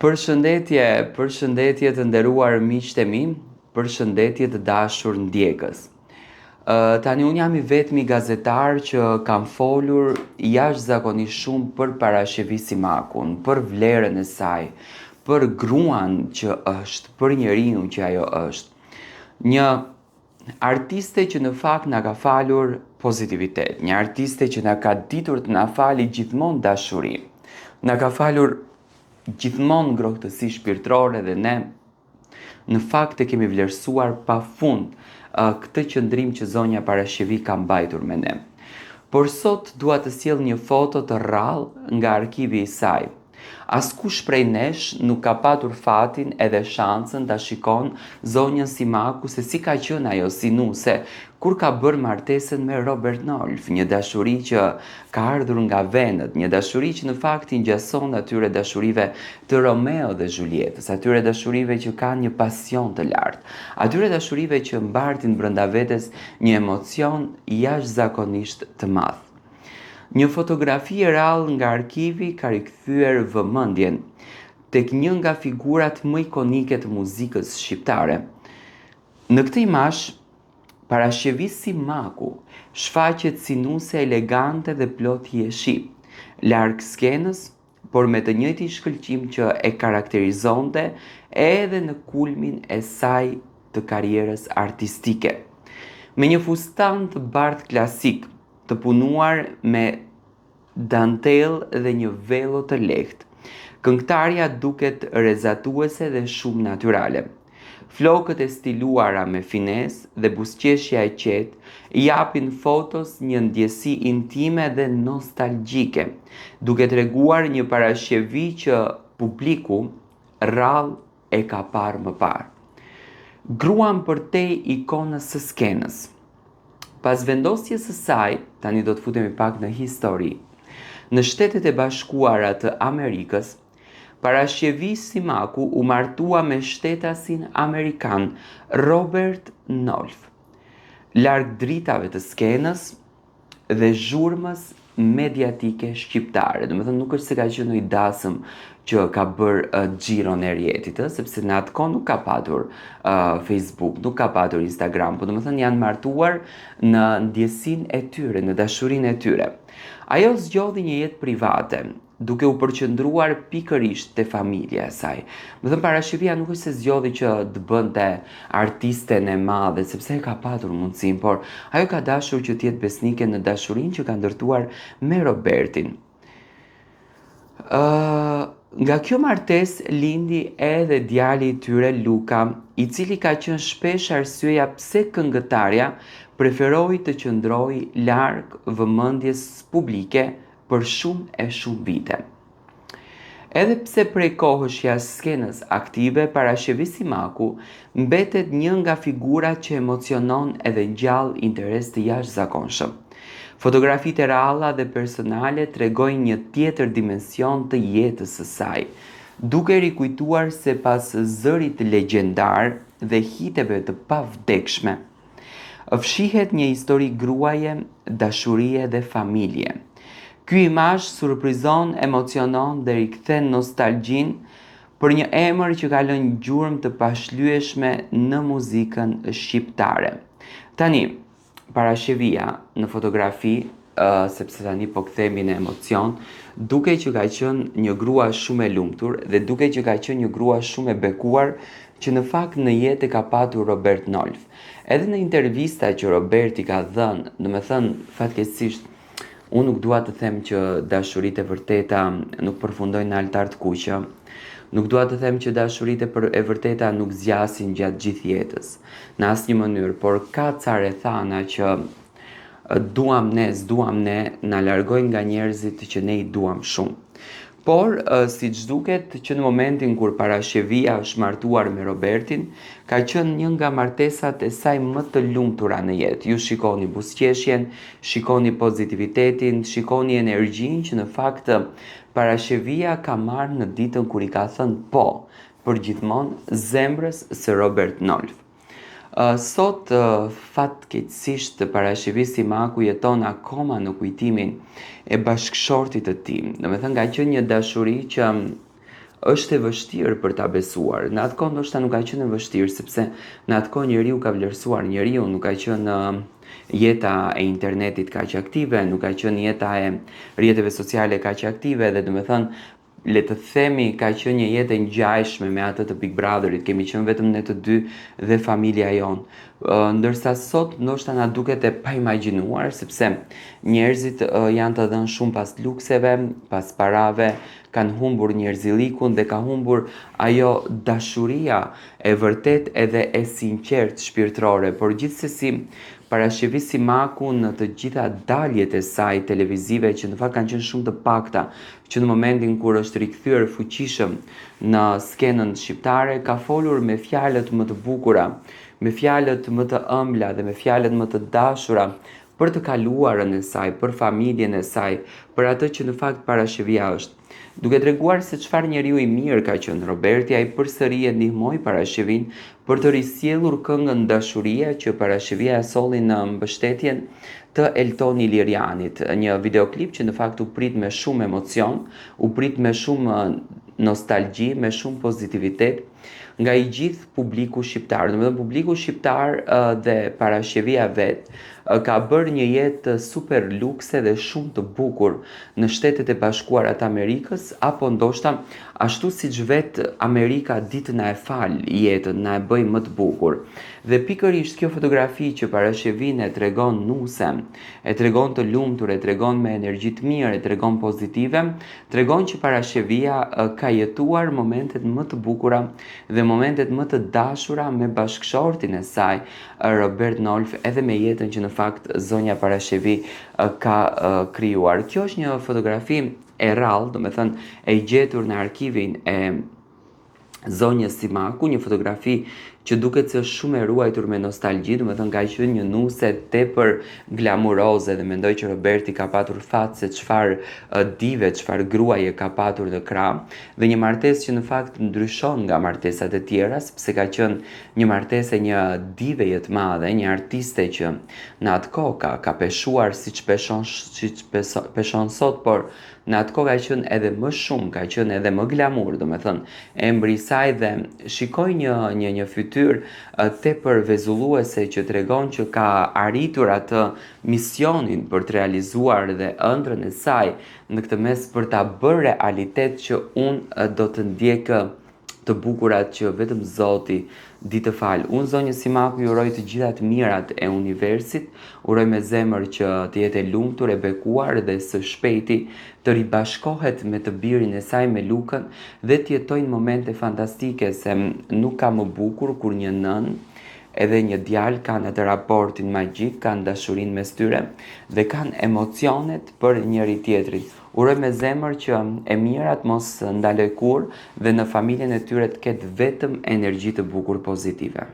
Përshëndetje të nderuar miqtë e mi, përshëndetje të dashur ndjekës. Tani unë jam i vetmi gazetar që kam folur jashtëzakonisht shumë për Parashevi Simakun, për vlerën e saj, për gruan që është, për njeriun që ajo është. Një artiste që në fakt na ka falur pozitivitet, një artiste që na ka ditur të na fali gjithmonë dashuri, na ka falur gjithmonë ngrohtësi shpirtërore dhe ne në fakt e kemi vlerësuar pafund këtë qëndrim që zonja Parashevi ka mbajtur me ne. Por sot dua të sjell një foto të rrallë nga arkivi i saj. Askush prej nesh nuk ka patur fatin edhe shansën ta shikon zonjën Simaku se si ka qenë ajo si nuse kur ka bërë martesën me Robert Nolf, një dashuri që ka ardhur nga venët, një dashuri që në fakt i ngjason atyre dashurive të Romeo dhe Julietës, atyre dashurive që kanë një pasion të lartë, atyre dashurive që mbartin brenda vetes një emocion jashtëzakonisht të madh. Një fotografi e rrallë nga arkivi ka rikthyer vëmendjen tek një nga figurat më ikonike të muzikës shqiptare. Në këtë imazh, Parashevi Simaku shfaqet si nuse elegante dhe plot jeshi, larg skenës, por me të njëjtin shkëlqim që e karakterizonte edhe në kulmin e saj të karrierës artistike. Me një fustan të bardhë klasik, të punuar me dantel dhe një vello të lehtë, këngëtarja duket rrezatuese dhe shumë natyrale. Flokët e stiluara me finesë dhe buzëqeshja e qetë i japin fotos një ndjesi intime dhe nostalgjike, duke treguar një Parashevi që publiku rrallë e ka parë më parë. Gruan përtej ikonës së skenës. Pas vendosjes së saj, tani do të futemi pak në histori, në Shtetet e Bashkuara të Amerikës, Parashevi Simaku u martua me shtetasin amerikan Robert Nolf, larg dritave të skenës dhe zhurmës mediatike shqiptare. Domethënë nuk është se ka qenë një dasëm që ka bërë xhiron e rjetit, sepse në atë kohë nuk ka patur Facebook, nuk ka patur Instagram, por domethënë janë martuar në ndjesinë e tyre, në dashurinë e tyre. Ajo zgjodhi një jetë private, duke u përqendruar pikërisht te familja e saj. Do të thënë Parashevia nuk është se zgjodhi që të bënte artisten e madhe, sepse e ka patur mundësinë, por ajo ka dashur që të jetë besnike në dashurinë që ka ndërtuar me Robertin. Nga kjo martesë lindi edhe djali i tyre Luka, i cili ka qenë shpesh arsyeja pse këngëtarja preferoi të qëndroi larg vëmendjes publike për shumë e shumë vite. Edhe pse prej kohësh jashtë skenës aktive, Parashevi Simaku mbetet një nga figurat që emocionon edhe ngjall interes të jashtëzakonshëm. Fotografitë e rralla dhe personale tregojnë një tjetër dimension të jetës së saj, duke rikujtuar se pas zërit legjendar dhe hiteve të pavdekshme, fshihet një histori gruaje, dashurie dhe familje. Ky imazh surprizon, emocionon dhe rikthen nostalgjinë për një emër që ka lënë gjurmë të pashlyeshme në muzikën shqiptare. Tani, Parashevia në fotografi, sepse tani po kthehemi në emocion, duke që ka qenë një grua shumë e lumtur dhe duke që ka qenë një grua shumë e bekuar që në fakt në jetë e ka patur Robert Nolf. Edhe në intervista që Roberti ka dhënë, domethënë fatkeqësisht unë nuk dua të them që dashuritë e vërteta nuk përfundojnë në altar të kuqe. Nuk dua të them që dashuritë e vërteta nuk zgjasin gjatë gjithë jetës, në asnjë mënyrë, por ka ca rrethana që duam ne, s'duam ne, na largojnë nga njerëzit që ne i duam shumë. Por, siç duket që në momentin kur Parashevia është martuar me Robertin, ka qenë një nga martesat e saj më të lumtura në jetë. Ju shikoni buzëqeshjen, shikoni pozitivitetin, shikoni energjinë që në fakt Parashevia ka marrë në ditën kur i ka thënë po, për gjithmonë zemrës së Robert Nolf. Sot fatkeqësisht Parashevi Simaku jeton akoma në kujtimin e bashkëshortit të tij. Domethënë ka qenë një dashuri që është e vështirë për ta besuar. Në atë kohë ndoshta nuk ka qenë e vështirë sepse në atë kohë njeriu ka vlerësuar njeriu, nuk ka qenë jeta e internetit kaq aktive, nuk ka qenë jeta e rrjeteve sociale kaq aktive dhe domethënë le të themi ka qenë një jetë e ngjajshme me atë të Big Brotherit, kemi qenë vetëm ne të dy dhe familja jonë. Ndërsa sot ndoshta na duket e paimagjinuar sepse njerëzit janë të dhënë shumë pas lukseve, pas parave, kanë humbur njerëzillikun dhe ka humbur ajo dashuria e vërtet edhe e sinqert shpirtërore, por gjithsesi parashikoi Simaku në të gjitha daljet e saj televizive që në fakt kanë qenë shumë të pakta, që në momentin kur është rikthyer fuqishëm në skenën shqiptare ka folur me fjalët më të bukura, me fjalët më të ëmbla dhe me fjalët më të dashura për të kaluarën e saj, për familjen e saj, për atë që në fakt parashivia është. Duke treguar se çfarë njeriu i mirë ka qenë Roberti, ai përsëri e ndihmoi parashivin për të risjellur këngën Dashuria që parashivia e solli në mbështetjen të Eltoni Lirianit, një videoklip që në fakt u prit me shumë emocion, u prit me shumë nostalgji, me shumë pozitivitet nga i gjithë publiku shqiptar. Domethënë publiku shqiptar dhe parashivia vet ka bërë një jetë super lukse dhe shumë të bukur në Shtetet e Bashkuara të Amerikës, apo ndoshta ashtu siç vetë Amerika ditë na e fal jetën, na e bëi më të bukur. Dhe pikërisht kjo fotografi që parashivin e tregon nuse, e tregon të lumtur, e tregon me energji të mirë, e tregon pozitive, tregon që parashivia ka jetuar momentet më të bukura dhe momentet më të dashura me bashkëshortin e saj, Robert Nolf, edhe me jetën që në fakt zonja Parashivi ka krijuar. Kjo është një fotografi e rrallë, domethënë e gjetur në arkivin e zonjës Simaku, një fotografi që duket se është shumë e ruajtur me nostalgji, domethënë ka qenë një nuse tepër glamuroze dhe mendoj që Roberti ka patur fat se çfarë dive, çfarë gruaje ka patur në krah, dhe një martesë që në fakt ndryshon nga martesat e tjera, sepse ka qenë një martesë e një diveje të madhe, një artiste që në atë kohë ka peshuar siç peshon sot, por në atë kohë ka qenë edhe më shumë, ka qenë edhe më glamur, domethënë embri i saj, dhe shikoj një fytyrë tepër vezulluese që tregon që ka arritur atë misionin për të realizuar dhe ëndrrën e saj në këtë mes për ta bërë realitet që unë do të ndjek të bukurat që vetëm Zoti di të fal. Unë zonjë Simaku ju uroj të gjitha të mirat e universit, uroj me zemër që të jetë e lumtur, e bekuar dhe së shpejti të ribashkohet me të birin e saj, me Lukën, dhe të jetojnë momente fantastike, se nuk ka më bukur kur një nën edhe një djalë kanë atë raportin magjik, kanë dashurinë mes tyre dhe kanë emocionet për njëri tjetrin. Uroj me zemër që e mirat mos ndaloj kurrë dhe në familjen e tyre të ketë vetëm energji të bukur pozitive.